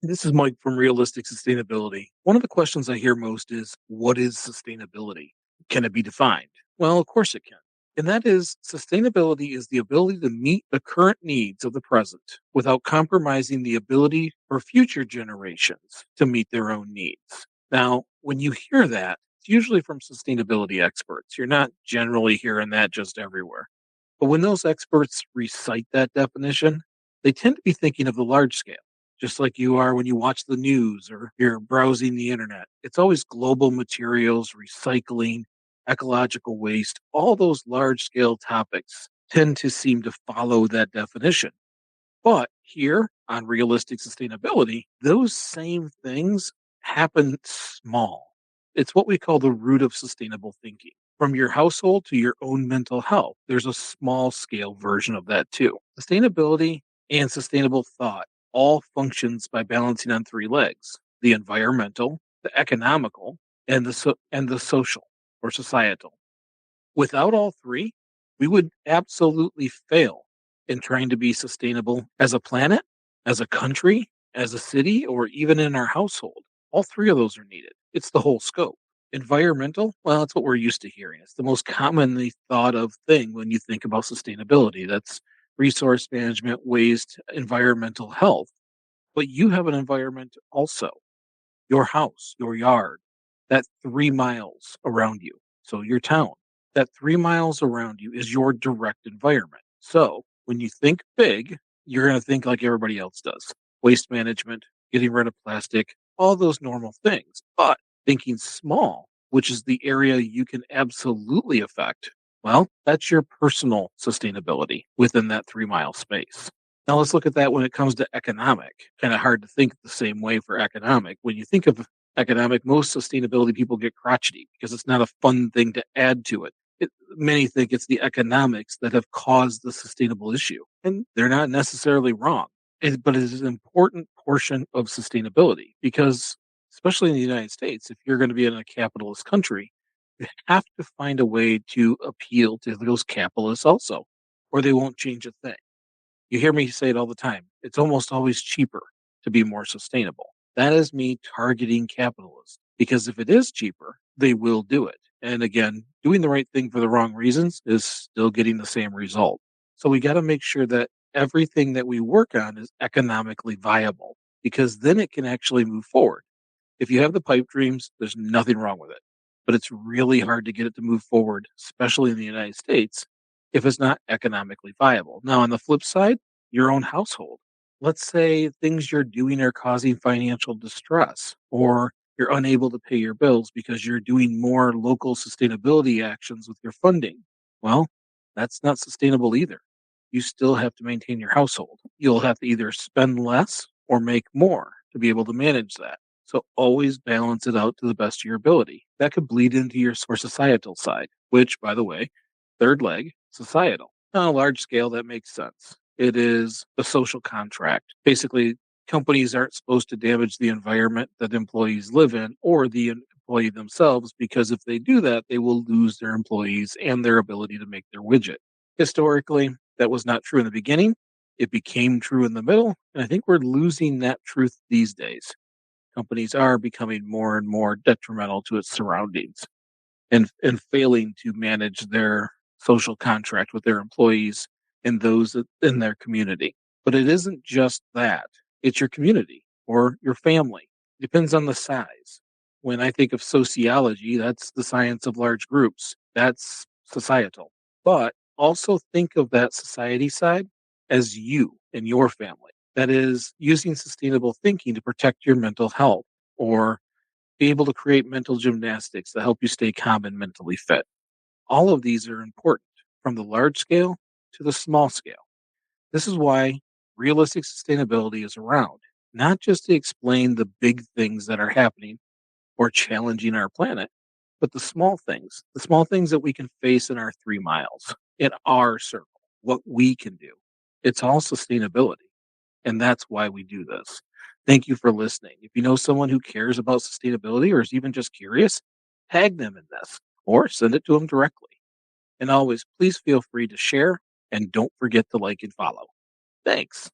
This is Mike from Realistic Sustainability. One of the questions I hear most is, what is sustainability? Can it be defined? Well, of course it can. And that is, sustainability is the ability to meet the current needs of the present without compromising the ability for future generations to meet their own needs. Now, when you hear that, it's usually from sustainability experts. You're not generally hearing that just everywhere. But when those experts recite that definition, they tend to be thinking of the large scale, just like you are when you watch the news or you're browsing the internet. It's always global materials, recycling, ecological waste, all those large scale topics tend to seem to follow that definition. But here on realistic sustainability, those same things happen small. It's what we call the root of sustainable thinking. From your household to your own mental health, there's a small scale version of that too. Sustainability and sustainable thought all functions by balancing on three legs: the environmental, the economical, and the social or societal. Without all three, we would absolutely fail in trying to be sustainable as a planet, as a country, as a city, or even in our household. All three of those are needed. It's the whole scope. Environmental, well, it's what we're used to hearing. It's the most commonly thought of thing when you think about sustainability. That's resource management, waste, environmental health. But you have an environment also, your house, your yard, that 3 miles around you. So your town, that 3 miles around you is your direct environment. So when you think big, you're going to think like everybody else does: waste management, getting rid of plastic, all those normal things. But thinking small, which is the area you can absolutely affect, well, that's your personal sustainability within that 3 mile space. Now let's look at that when it comes to economic. Kind of hard to think the same way for economic. When you think of economic, most sustainability people get crotchety because it's not a fun thing to add to it. Many think it's the economics that have caused the sustainable issue, and they're not necessarily wrong. But it is an important portion of sustainability because, especially in the United States, if you're going to be in a capitalist country, you have to find a way to appeal to those capitalists also, or they won't change a thing. You hear me say it all the time. It's almost always cheaper to be more sustainable. That is me targeting capitalists because if it is cheaper, they will do it. And again, doing the right thing for the wrong reasons is still getting the same result. So we got to make sure that everything that we work on is economically viable because then it can actually move forward. If you have the pipe dreams, there's nothing wrong with it. But it's really hard to get it to move forward, especially in the United States, if it's not economically viable. Now, on the flip side, your own household. Let's say things you're doing are causing financial distress, or you're unable to pay your bills because you're doing more local sustainability actions with your funding. Well, that's not sustainable either. You still have to maintain your household. You'll have to either spend less or make more to be able to manage that. So always balance it out to the best of your ability. That could bleed into your societal side, which, by the way, third leg, societal. On a large scale, that makes sense. It is a social contract. Basically, companies aren't supposed to damage the environment that employees live in or the employee themselves, because if they do that, they will lose their employees and their ability to make their widget. Historically, that was not true in the beginning. It became true in the middle. And I think we're losing that truth these days. Companies are becoming more and more detrimental to its surroundings and failing to manage their social contract with their employees and those in their community. But it isn't just that, it's your community or your family. Depends on the size. When I think of sociology, that's the science of large groups, that's societal. But also think of that society side as you and your family. That is using sustainable thinking to protect your mental health or be able to create mental gymnastics that help you stay calm and mentally fit. All of these are important from the large scale to the small scale. This is why realistic sustainability is around, not just to explain the big things that are happening or challenging our planet, but the small things that we can face in our 3 miles, in our circle, what we can do. It's all sustainability. And that's why we do this. Thank you for listening. If you know someone who cares about sustainability or is even just curious, tag them in this or send it to them directly. And always, please feel free to share and don't forget to like and follow. Thanks.